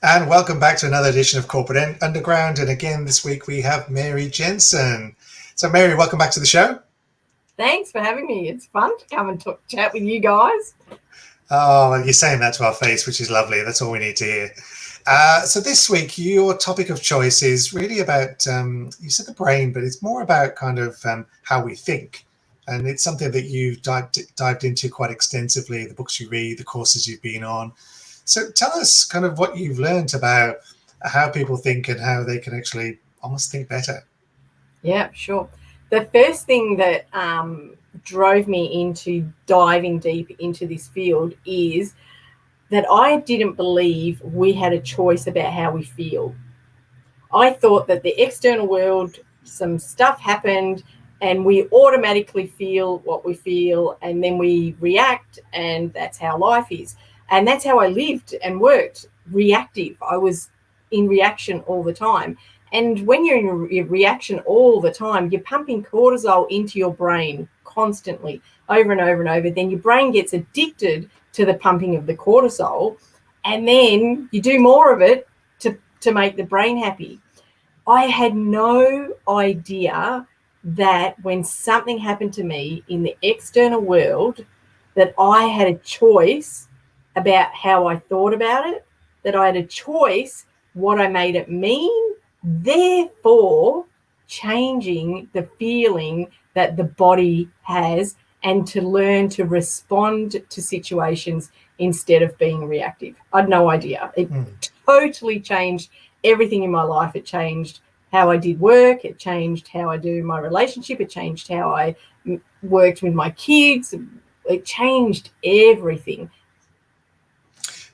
And welcome back to another edition of Corporate Underground. And again, this week we have Mary Jensen. So, Mary, welcome back to the show. Thanks for having me. It's fun to come and chat with you guys. Oh, well, you're saying that to our face, which is lovely. That's all we need to hear. So, this week, your topic of choice is really about, you said the brain, but it's more about kind of how we think. And it's something that you've dived into quite extensively, the books you read, the courses you've been on. So tell us kind of what you've learned about how people think and how they can actually almost think better. Yeah, sure. The first thing that drove me into diving deep into this field is that I didn't believe we had a choice about how we feel. I thought that the external world, some stuff happened and we automatically feel what we feel and then we react, and that's how life is. And that's how I lived and worked, reactive. I was in reaction all the time. And when you're in reaction all the time, you're pumping cortisol into your brain constantly, over and over and over. Then your brain gets addicted to the pumping of the cortisol, and then you do more of it to make the brain happy. I had no idea that when something happened to me in the external world, that I had a choice about how I thought about it, that I had a choice what I made it mean, therefore changing the feeling that the body has, and to learn to respond to situations instead of being reactive. I had no idea. It totally changed everything in my life. It changed how I did work. It changed how I do my relationship. It changed how I worked with my kids. It changed everything.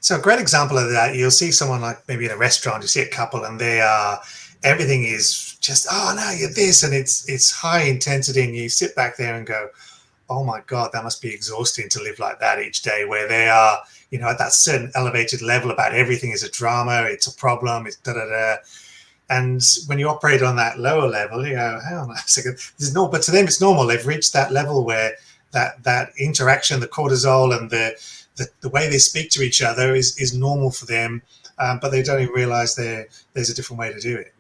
So a great example of that, you'll see someone like maybe in a restaurant, you see a couple and they are, everything is just, oh no, you're this, and it's high intensity, and you sit back there and go, oh my God, that must be exhausting to live like that each day, where they are, at that certain elevated level about everything is a drama, it's a problem, it's da-da-da. And when you operate on that lower level, you go, hang on a second, this is normal. But to them, it's normal. They've reached that level where that interaction, the cortisol and the way they speak to each other is normal for them, but they don't even realize there's a different way to do it.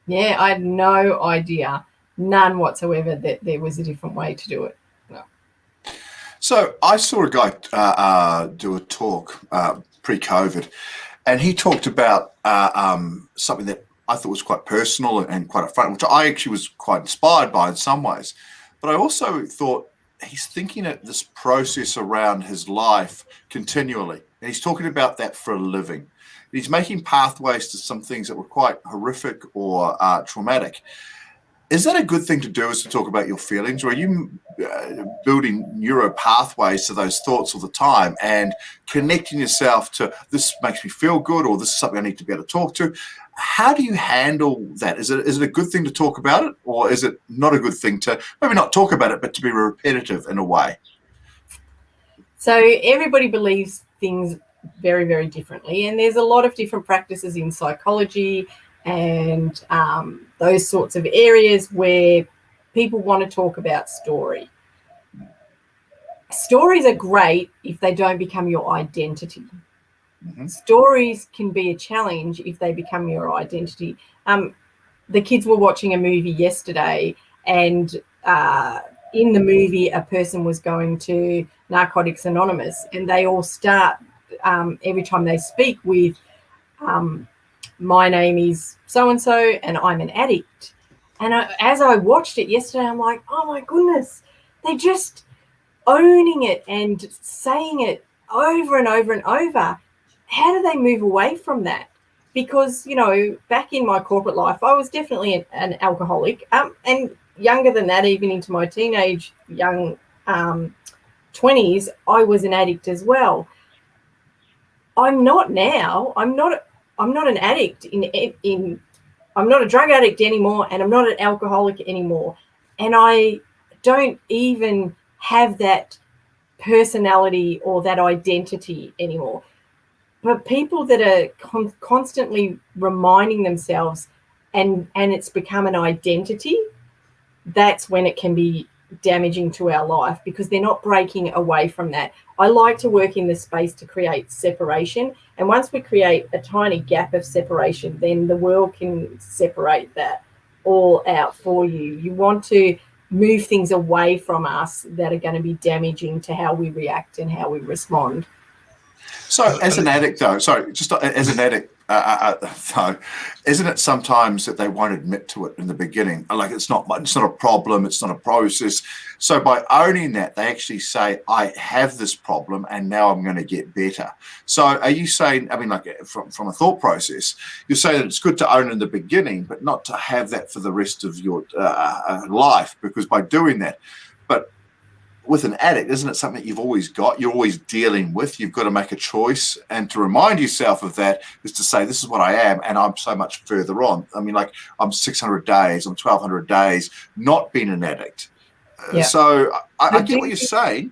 Yeah, I had no idea, none whatsoever, that there was a different way to do it. No. So I saw a guy do a talk pre-COVID, and he talked about something that I thought was quite personal and quite upfront, which I actually was quite inspired by in some ways. But I also thought he's thinking at this process around his life continually, and he's talking about that for a living. He's making pathways to some things that were quite horrific or traumatic. Is that a good thing to do, is to talk about your feelings, or are you building neuro pathways to those thoughts all the time and connecting yourself to, this makes me feel good, or this is something I need to be able to talk to? How do you handle that? Is it a good thing to talk about it, or is it not a good thing to maybe not talk about it, but to be repetitive in a way? So everybody believes things very, very differently, and there's a lot of different practices in psychology and those sorts of areas where people want to talk about story. Stories are great if they don't become your identity. Mm-hmm. Stories can be a challenge if they become your identity. The kids were watching a movie yesterday, and in the movie a person was going to Narcotics Anonymous, and they all start every time they speak with my name is so-and-so and I'm an addict. And as I watched it yesterday, I'm like, oh my goodness, they're just owning it and saying it over and over and over. How do they move away from that? Because, back in my corporate life, I was definitely an alcoholic, and younger than that, even into my teenage young 20s, I was an addict as well. I'm not now. I'm not an addict I'm not a drug addict anymore, and I'm not an alcoholic anymore. And I don't even have that personality or that identity anymore. But people that are constantly reminding themselves and it's become an identity, that's when it can be damaging to our life because they're not breaking away from that. I like to work in the space to create separation. And once we create a tiny gap of separation, then the world can separate that all out for you. You want to move things away from us that are going to be damaging to how we react and how we respond. So, as an addict, though, sorry, just as an addict, though, isn't it sometimes that they won't admit to it in the beginning? Like it's not a problem, it's not a process. So, by owning that, they actually say, "I have this problem, and now I'm going to get better." So, are you saying? I mean, like from a thought process, you're saying that it's good to own in the beginning, but not to have that for the rest of your life, because by doing that, but with an addict, isn't it something that you've always got? You're always dealing with. You've got to make a choice, and to remind yourself of that is to say, "This is what I am, and I'm so much further on." I mean, like I'm 600 days, I'm 1,200 days not being an addict. Yeah. So I get what you're saying.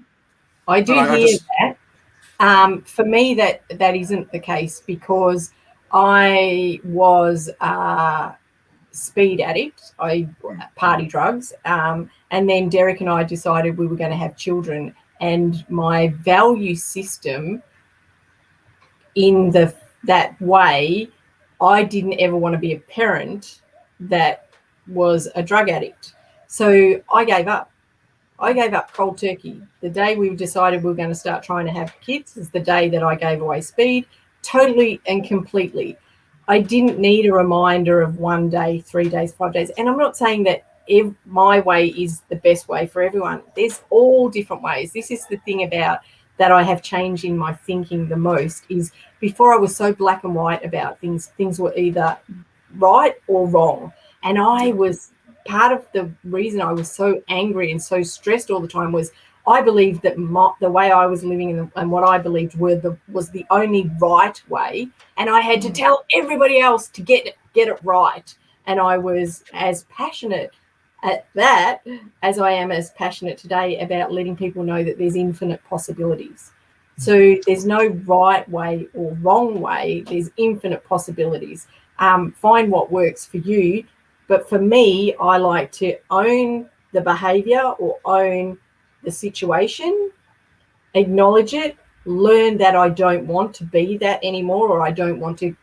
I do hear that. For me, that isn't the case because I was a speed addict. I party drugs. And then Derek and I decided we were going to have children, and my value system in that way, I didn't ever want to be a parent that was a drug addict. So I gave up. I gave up cold turkey. The day we decided we were going to start trying to have kids is the day that I gave away speed, totally and completely. I didn't need a reminder of 1 day, 3 days, 5 days. And I'm not saying that my way is the best way for everyone. There's all different ways. This is the thing about that I have changed in my thinking the most is before I was so black and white about things. Things were either right or wrong. And I was part of the reason I was so angry and so stressed all the time was I believed that the way I was living and what I believed was the only right way. And I had to tell everybody else to get it right. And I was as passionate at that as I am as passionate today about letting people know that there's infinite possibilities. So there's no right way or wrong way. There's infinite possibilities. Find what works for you. But for me, I like to own the behavior or own the situation, acknowledge it, learn that I don't want to be that anymore or I don't want to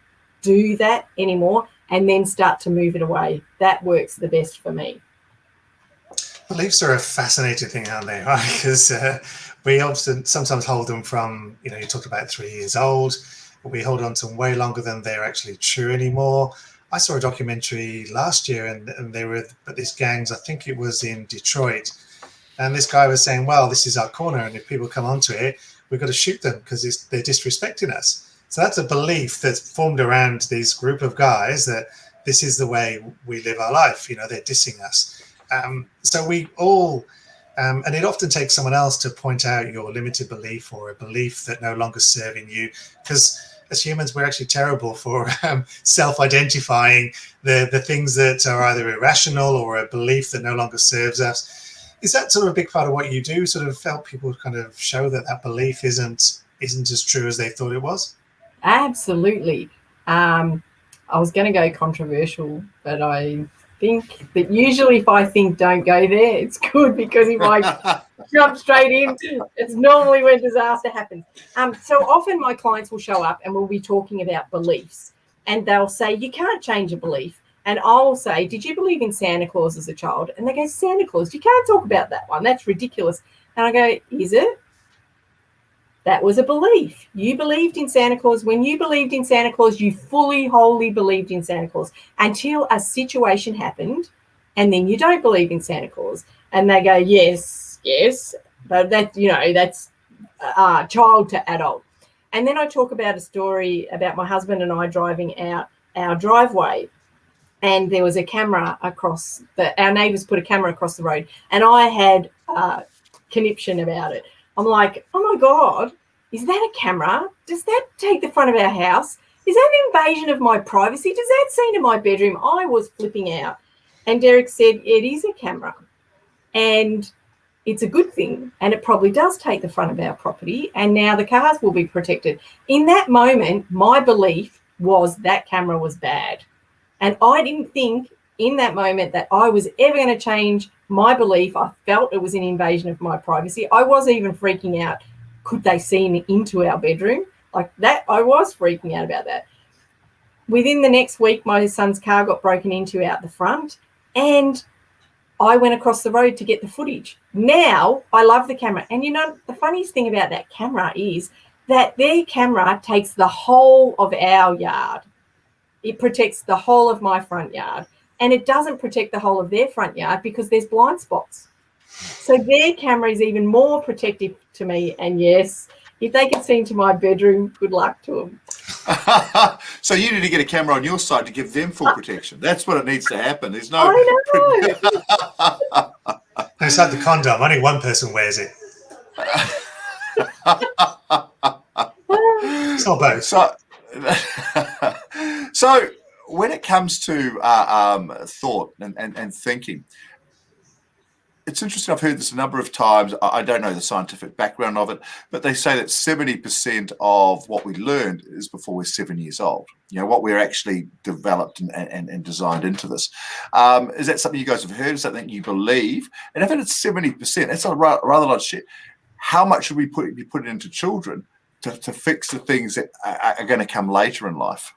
do that anymore, and then start to move it away. That works the best for me. Beliefs are a fascinating thing, aren't they? Right? Because we often sometimes hold them from, you talked about 3 years old, but we hold on to them way longer than they're actually true anymore. I saw a documentary last year and they were at these gangs, I think it was in Detroit, and this guy was saying, well, this is our corner, and if people come onto it, we've got to shoot them because they're disrespecting us. So that's a belief that's formed around this group of guys that this is the way we live our life. They're dissing us. So we all, and it often takes someone else to point out your limited belief or a belief that no longer serving you, because as humans, we're actually terrible for self-identifying the things that are either irrational or a belief that no longer serves us. Is that sort of a big part of what you do, sort of help people kind of show that belief isn't as true as they thought it was? Absolutely. I was going to go controversial, but I think that usually if I think don't go there, it's good, because if I jump straight in, it's normally when disaster happens. So often my clients will show up and we'll be talking about beliefs, and they'll say, you can't change a belief. And I'll say, did you believe in Santa Claus as a child? And they go, Santa Claus, you can't talk about that one. That's ridiculous. And I go, is it? That was a belief. You believed in Santa Claus. When you believed in Santa Claus, you fully, wholly believed in Santa Claus until a situation happened, and then you don't believe in Santa Claus. And they go, yes, but that's child to adult. And then I talk about a story about my husband and I driving out our driveway, and there was a camera across our neighbours put a camera across the road, and I had a conniption about it. I'm like, oh my God, is that a camera? Does that take the front of our house? Is that an invasion of my privacy? Does that see into my bedroom? I was flipping out. And Derek said, it is a camera. And it's a good thing. And it probably does take the front of our property. And now the cars will be protected. In that moment, my belief was that camera was bad. And I didn't think in that moment that I was ever going to change my belief. I felt it was an invasion of my privacy. I was even freaking out. Could they see into our bedroom? Like that, I was freaking out about that. Within the next week, my son's car got broken into out the front, and I went across the road to get the footage. Now I love the camera. And the funniest thing about that camera is that their camera takes the whole of our yard. It protects the whole of my front yard, and it doesn't protect the whole of their front yard because there's blind spots. So their camera is even more protective to me. And yes, if they can see into my bedroom, good luck to them. So you need to get a camera on your side to give them full protection. That's what it needs to happen. There's no. I know. It's like the condom. Only one person wears it. It's not both. So when it comes to thought and thinking, it's interesting. I've heard this a number of times. I don't know the scientific background of it, but they say that 70% of what we learned is before we're 7 years old. What we're actually developed and designed into this. Is that something you guys have heard? Is that something you believe? And if it's 70%, that's a rather lot of shit. How much should we be putting into children to fix the things that are going to come later in life?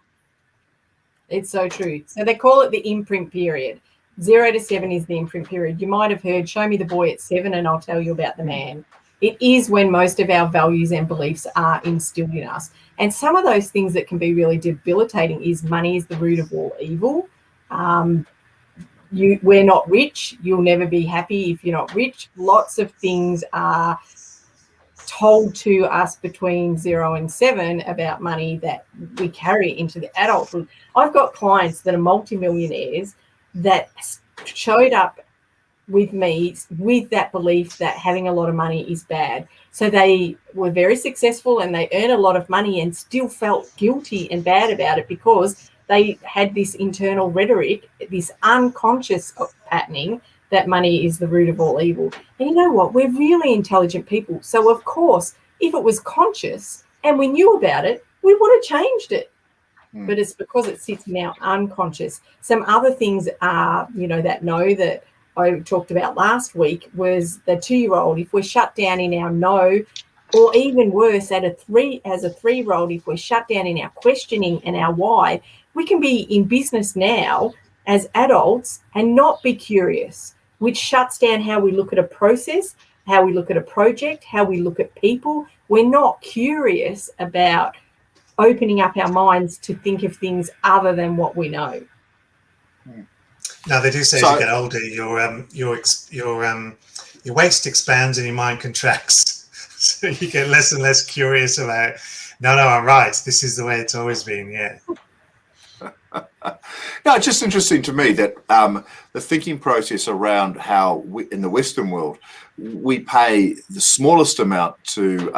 It's so true. So they call it the imprint period. 0 to 7 is the imprint period. You might have heard, show me the boy at 7 and I'll tell you about the man. It is when most of our values and beliefs are instilled in us. And some of those things that can be really debilitating is money is the root of all evil. We're not rich. You'll never be happy if you're not rich. Lots of things are told to us between 0 and 7 about money that we carry into the adulthood. I've got clients that are multimillionaires that showed up with me with that belief that having a lot of money is bad. So they were very successful and they earned a lot of money and still felt guilty and bad about it because they had this internal rhetoric, this unconscious patterning that money is the root of all evil. And you know what? We're really intelligent people. So, of course, if it was conscious and we knew about it, we would have changed it. But it's because it sits in our unconscious. Some other things are, that I talked about last week was the 2-year-old. If we're shut down in our no, or even worse, as a 3-year-old, if we're shut down in our questioning and our why, we can be in business now as adults and not be curious, which shuts down how we look at a process, how we look at a project, how we look at people. We're not curious about opening up our minds to think of things other than what we know. Now they do say as you get older, your waist expands and your mind contracts. So you get less and less curious about. No, I'm right. This is the way it's always been. Yeah. No, it's just interesting to me that the thinking process around how in the Western world we pay the smallest amount to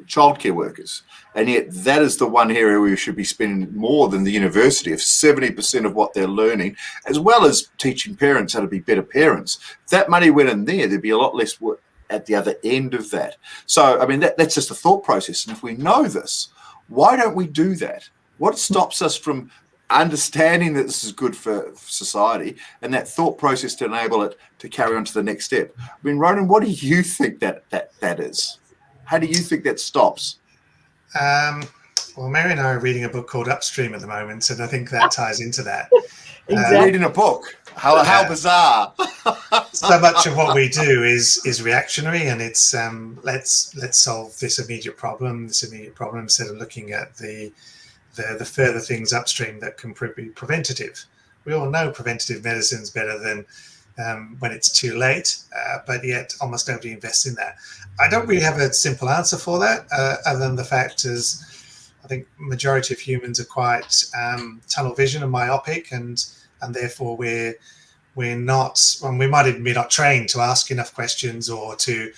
childcare workers, and yet that is the one area where we should be spending more than the university of 70% of what they're learning, as well as teaching parents how to be better parents. If that money went in there, there'd be a lot less work at the other end of that. So, I mean, that's just a thought process. And if we know this, why don't we do that? What stops us from understanding that this is good for society and that thought process to enable it to carry on to the next step? I mean, Ronan, what do you think that is? How do you think that stops? Well, Mary and I are reading a book called Upstream at the moment, and I think that ties into that. Exactly. Reading a book. How bizarre. So much of what we do is reactionary, and it's let's solve this immediate problem instead of looking at the further things upstream that can be preventative. We all know preventative medicine is better than when it's too late, but yet almost nobody invests in that. I don't really have a simple answer for that, other than the fact is I think majority of humans are quite tunnel vision and myopic, and therefore we're not, well, we might even be not trained to ask enough questions or to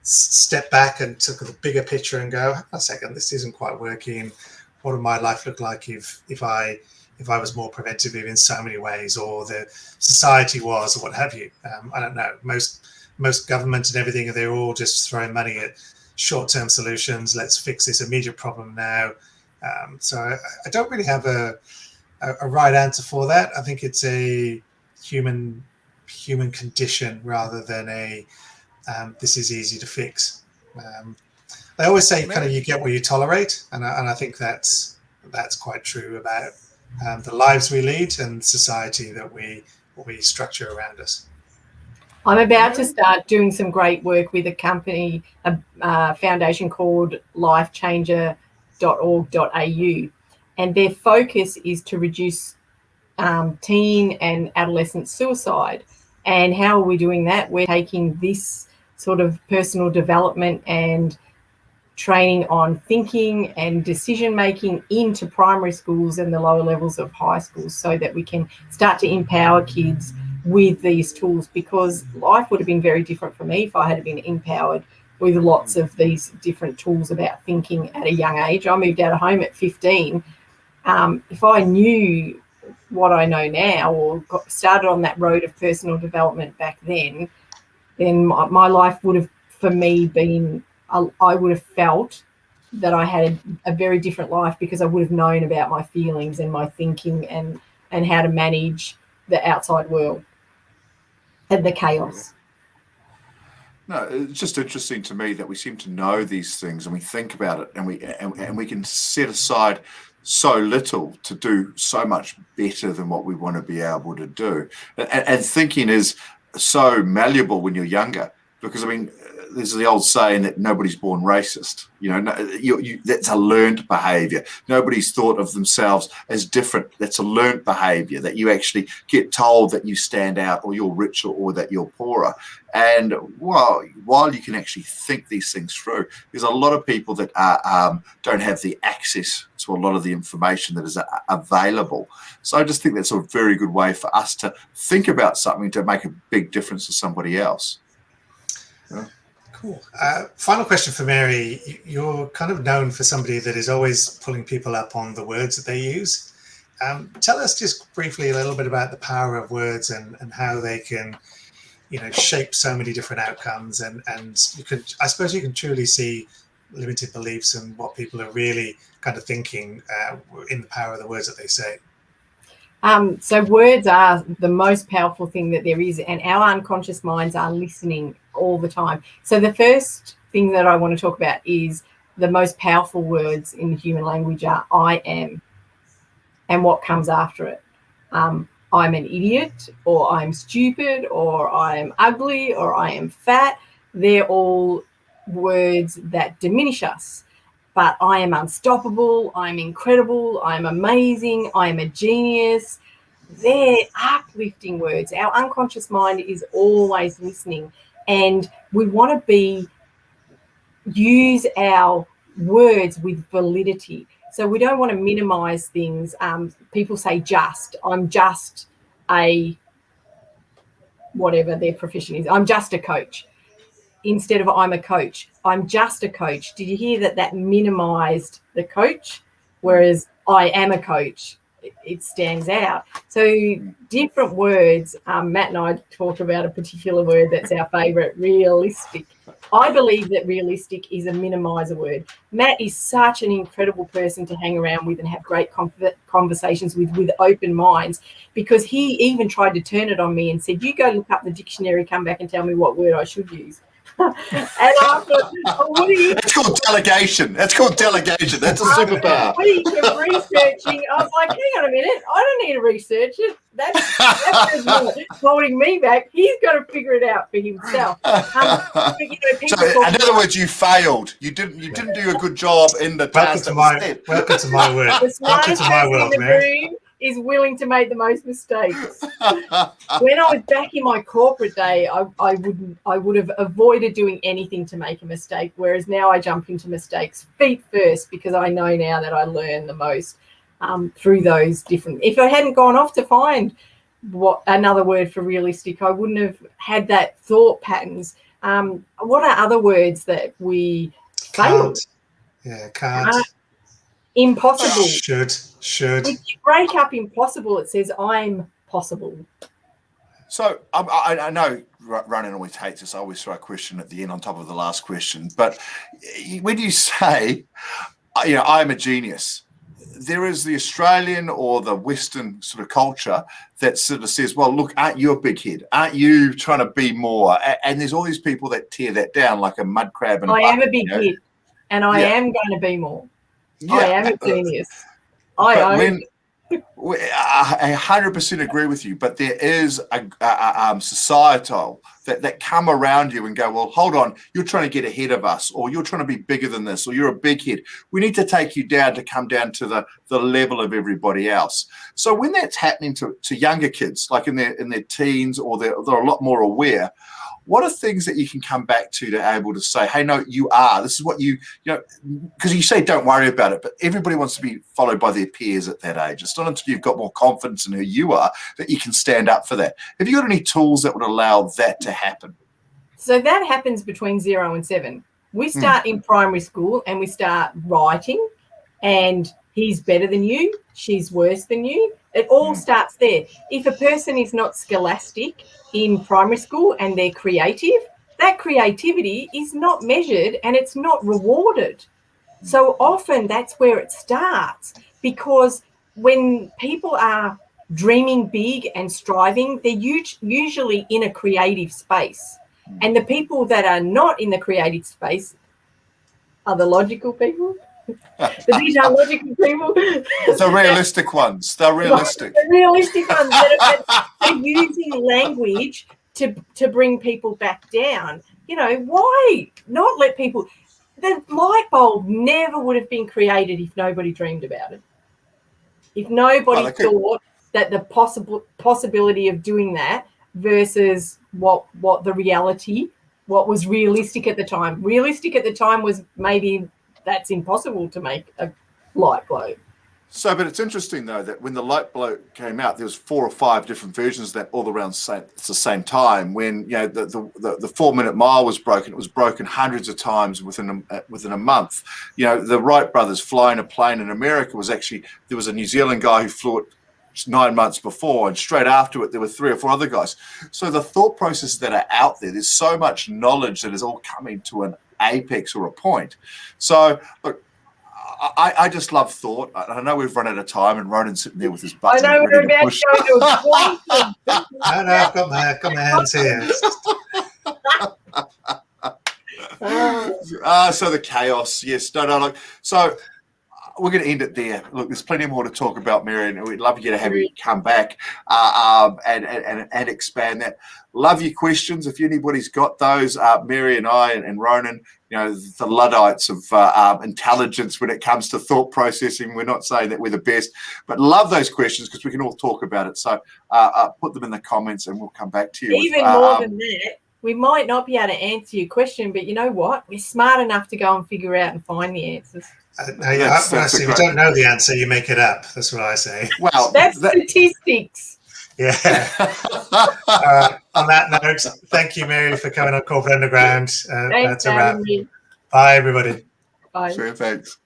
step back and look at the bigger picture and go, a second, this isn't quite working. What would my life look like if I was more preventative in so many ways, or the society was, or what have you? I don't know. Most government and everything, they're all just throwing money at short-term solutions. Let's fix this immediate problem now. So I don't really have a a right answer for that. I think it's a human condition rather than a this is easy to fix. They always say kind of you get what you tolerate, and I think that's quite true about the lives we lead and society that we structure around us. I'm about to start doing some great work with a company, a foundation called lifechanger.org.au, and their focus is to reduce teen and adolescent suicide. And how are we doing that? We're taking this sort of personal development and training on thinking and decision making into primary schools and the lower levels of high schools, so that we can start to empower kids with these tools, because life would have been very different for me if I had been empowered with lots of these different tools about thinking at a young age. I moved out of home at 15. If I knew what I know now, or started on that road of personal development back then my life would have, for me, been, I would have felt that I had a very different life, because I would have known about my feelings and my thinking and how to manage the outside world and the chaos. No, it's just interesting to me that we seem to know these things and we think about it, and we can set aside so little to do so much better than what we want to be able to do. And thinking is so malleable when you're younger, because I mean, there's the old saying that nobody's born racist. That's a learned behavior. Nobody's thought of themselves as different. That's a learned behavior, that you actually get told that you stand out, or you're richer, or that you're poorer. And while you can actually think these things through, there's a lot of people that don't have the access to a lot of the information that is available. So I just think that's a very good way for us to think about something to make a big difference to somebody else. Yeah. Cool. Final question for Mary. You're kind of known for somebody that is always pulling people up on the words that they use. Tell us just briefly a little bit about the power of words and how they can, shape so many different outcomes. And I suppose you can truly see limited beliefs and what people are really kind of thinking in the power of the words that they say. So words are the most powerful thing that there is, and our unconscious minds are listening all the time. So the first thing that I want to talk about is the most powerful words in the human language are I am, and what comes after it. I'm an idiot, or I'm stupid, or I'm ugly, or I am fat. They're all words that diminish us. But I am unstoppable, I'm incredible, I'm amazing, I'm a genius. They're uplifting words. Our unconscious mind is always listening, and we want to use our words with validity. So we don't want to minimize things. People say I'm just a, whatever their profession is, I'm just a coach. Instead of I'm a coach, I'm just a coach. Did you hear that minimized the coach? Whereas I am a coach, it stands out. So different words. Matt and I talk about a particular word that's our favorite, realistic. I believe that realistic is a minimizer word. Matt is such an incredible person to hang around with and have great conversations with open minds, because he even tried to turn it on me and said, you go look up the dictionary, come back and tell me what word I should use. And I thought, what are you? That's called delegation. That's a superpower. What are you researching? I was like, hang on a minute, I don't need to research it. That's holding me back. He's got to figure it out for himself. So, in other words, you failed. You didn't do a good job in the task. Welcome to my world. The smartest person in the room is willing to make the most mistakes. When I was back in my corporate day, I would have avoided doing anything to make a mistake, whereas now I jump into mistakes feet first, because I know now that I learn the most through those different. If I hadn't gone off to find what another word for realistic, I wouldn't have had that thought patterns. What are other words that we fail? Can't. Impossible. Should. If you break up impossible, it says I'm possible. So I know Ronan always hates this. I always throw a question at the end on top of the last question. But when you say, I'm a genius, there is the Australian or the Western sort of culture that sort of says, well, look, aren't you a big head? Aren't you trying to be more? And there's all these people that tear that down like a mud crab in a I bucket. am a big hit, and I am going to be more. Yeah. I am a genius. But when I 100% agree with you, but there is a societal that come around you and go, well, hold on, you're trying to get ahead of us, or you're trying to be bigger than this, or you're a big head. We need to take you down to come down to the level of everybody else. So when that's happening to younger kids, like in their teens, or they're a lot more aware, what are things that you can come back to able to say, hey, no, you are. This is what you know, because you say don't worry about it, but everybody wants to be followed by their peers at that age. It's not until you've got more confidence in who you are that you can stand up for that. Have you got any tools that would allow that to happen? So that happens between 0 and 7. We start in primary school and we start writing, and he's better than you, she's worse than you. It all starts there. If a person is not scholastic in primary school and they're creative, that creativity is not measured and it's not rewarded. So often that's where it starts, because when people are dreaming big and striving, they're usually in a creative space. And the people that are not in the creative space are the logical people. The visual logical people. The realistic ones. They're realistic. The realistic ones that are using language to bring people back down. You know, why not let people... The light bulb never would have been created if nobody dreamed about it. If nobody thought that the possibility of doing that versus what the reality, what was realistic at the time. Realistic at the time was maybe that's impossible to make a light globe. So, but it's interesting though that when the light bulb came out, there was 4 or 5 different versions that all around at the same time. When the 4-minute mile was broken, it was broken hundreds of times within a month. The Wright brothers flying a plane in America was actually, there was a New Zealand guy who flew it 9 months before, and straight after it there were 3 or 4 other guys. So the thought processes that are out there's so much knowledge that is all coming to an apex or a point. So look, I just love thought. I know we've run out of time, and Ronan's sitting there with his buttons. I know we're about to go to a quantum. No, I've got my hands here. So the chaos, yes. No, look. So we're going to end it there. Look, there's plenty more to talk about, Mary, and we'd love you to have you come back and expand that. Love your questions. If anybody's got those, Mary and I and Ronan, the Luddites of intelligence when it comes to thought processing. We're not saying that we're the best, but love those questions because we can all talk about it. So put them in the comments and we'll come back to you. Even more than that, we might not be able to answer your question, but you know what? We're smart enough to go and figure out and find the answers. If you don't know the answer, you make it up. That's what I say. Well, that's statistics. Yeah. On that note, thank you, Mary, for coming on Corporate Underground. Thanks, that's a wrap. Bye, everybody. Bye. Sure, thanks.